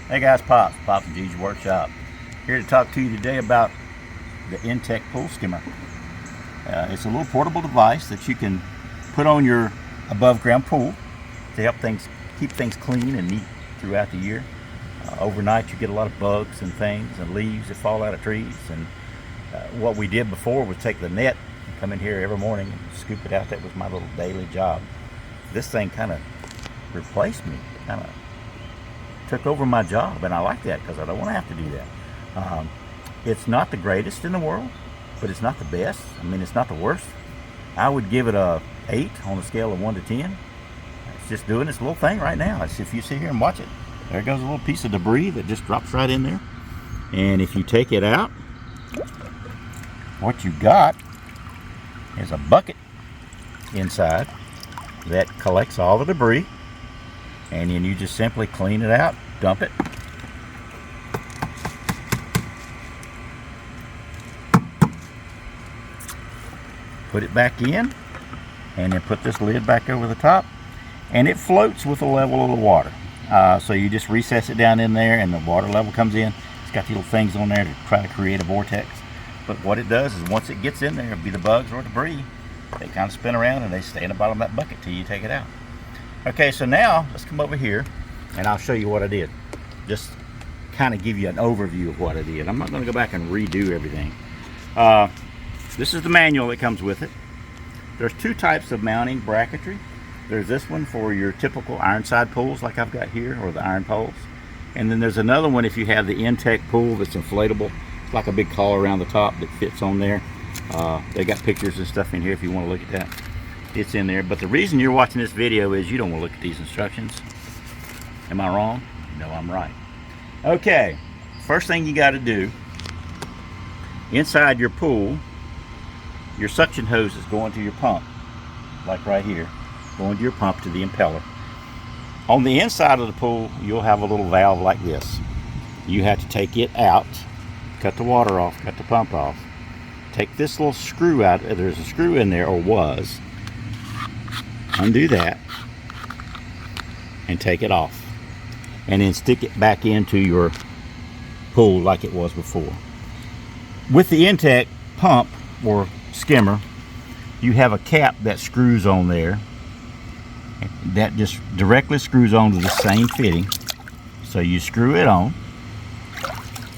Hey guys, Pops&Gigis Workshop. Here to talk to you today about the Intex pool skimmer. It's a little portable device that you can put on your above ground pool to help keep things clean and neat throughout the year. Overnight you get a lot of bugs and things and leaves that fall out of trees, and what we did before was take the net and come in here every morning and scoop it out. That was my little daily job. This thing kind of replaced me, kind of took over my job, and I like that because I don't want to have to do that. It's not the greatest in the world, but it's not the best. I mean, it's not the worst. I would give it a 8 on a scale of 1 to 10. It's just doing its little thing right now. It's, if you sit here and watch it, there goes a little piece of debris that just drops right in there. And if you take it out, what you got is a bucket inside that collects all the debris, and then you just simply clean it out, dump it, put it back in, and then put this lid back over the top, and it floats with the level of the water. So you just recess it down in there and the water level comes in. It's got the little things on there to try to create a vortex, but what it does is once it gets in there, it'll be the bugs or debris, they kind of spin around and they stay in the bottom of that bucket till you take it out. Okay, so now let's come over here and I'll show you what I did. Just kind of give you an overview of what I did. I'm not going to go back and redo everything. This is the manual that comes with it. There's two types of mounting bracketry. There's this one for your typical ironside pools like I've got here, or the iron poles. And then there's another one if you have the Intex pool that's inflatable. It's like a big collar around the top that fits on there. They got pictures and stuff in here if you want to look at that. It's in there, but the reason you're watching this video is you don't want to look at these instructions. Am I wrong? No, I'm right. Okay, first thing you got to do, inside your pool, your suction hose is going to your pump, like right here, going to your pump to the impeller. On the inside of the pool, you'll have a little valve like this. You have to take it out, cut the water off, cut the pump off, take this little screw out. There's a screw in there, or was. Undo that and take it off, and then stick it back into your pool like it was before. With the Intex pump or skimmer, you have a cap that screws on there that just directly screws onto the same fitting. So you screw it on,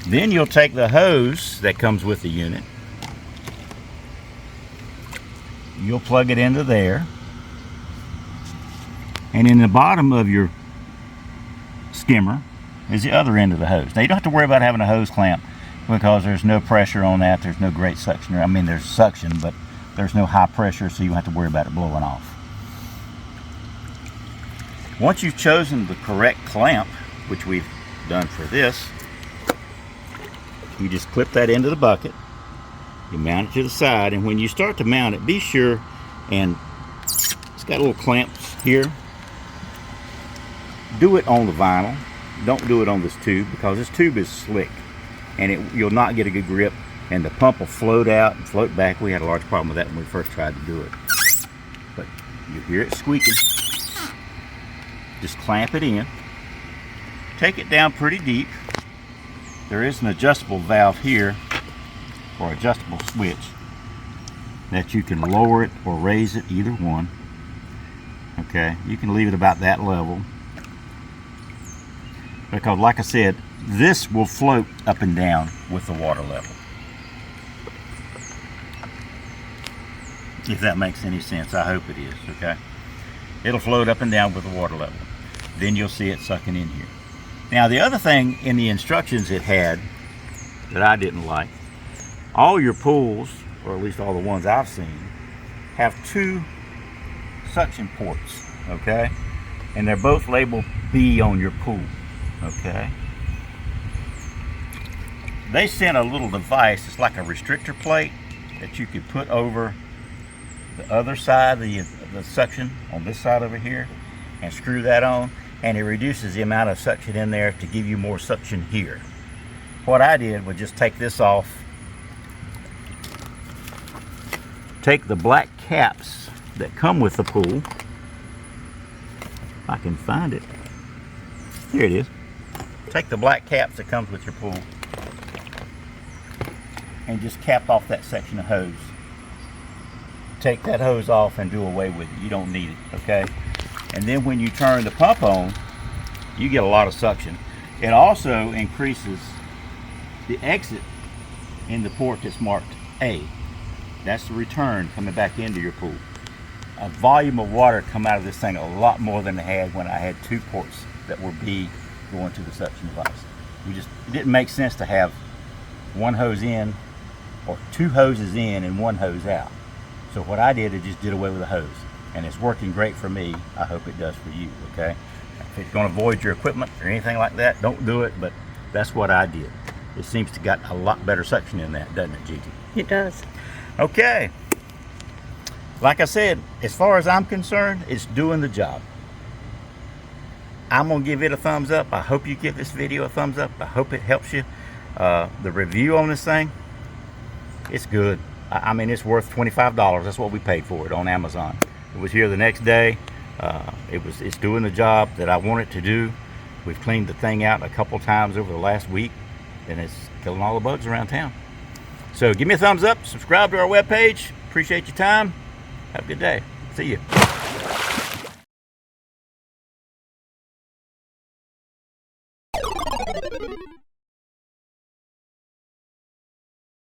then you'll take the hose that comes with the unit, you'll plug it into there, and in the bottom of your skimmer is the other end of the hose. Now you don't have to worry about having a hose clamp because there's no pressure on that. There's no great suction. I mean, there's suction, but there's no high pressure, so you don't have to worry about it blowing off. Once you've chosen the correct clamp, which we've done for this, you just clip that into the bucket, you mount it to the side, and when you start to mount it, be sure, and it's got little clamps here, do it on the vinyl. Don't do it on this tube, because this tube is slick and you'll not get a good grip, and the pump will float out and float back. We had a large problem with that when we first tried to do it, but you hear it squeaking. Just clamp it in, take it down pretty deep. There is an adjustable valve here, or adjustable switch, that you can lower it or raise it, either one. Okay, you can leave it about that level, because like I said, this will float up and down with the water level. If that makes any sense, I hope it is. Okay, it'll float up and down with the water level. Then you'll see it sucking in here. Now the other thing in the instructions it had that I didn't like, all your pools, or at least all the ones I've seen, have 2 suction ports, okay? And they're both labeled B on your pool, okay? They sent a little device, it's like a restrictor plate that you could put over the other side of the suction on this side over here and screw that on, and it reduces the amount of suction in there to give you more suction here. What I did was just take this off, take the black caps that come with the pool, if I can find it, here it is, take the black caps that comes with your pool and just cap off that section of hose. Take that hose off and do away with it. You don't need it, okay? And then when you turn the pump on, you get a lot of suction. It also increases the exit in the port that's marked A. That's the return coming back into your pool. A volume of water come out of this thing a lot more than it had when I had 2 ports that were B going to the suction device. It didn't make sense to have 1 hose in or 2 hoses in and 1 hose out. So what I did is just did away with the hose, and it's working great for me. I hope it does for you, okay? If it's going to void your equipment or anything like that, don't do it, but that's what I did. It seems to got a lot better suction in that, doesn't it, GiGi? It does. Okay. Like I said, as far as I'm concerned, it's doing the job. I'm going to give it a thumbs up. I hope you give this video a thumbs up. I hope it helps you. The review on this thing, it's good. I mean, it's worth $25. That's what we paid for it on Amazon. It was here the next day. It's doing the job that I want it to do. We've cleaned the thing out a couple times over the last week, and it's killing all the bugs around town. So give me a thumbs up, subscribe to our webpage. Appreciate your time. Have a good day. See you.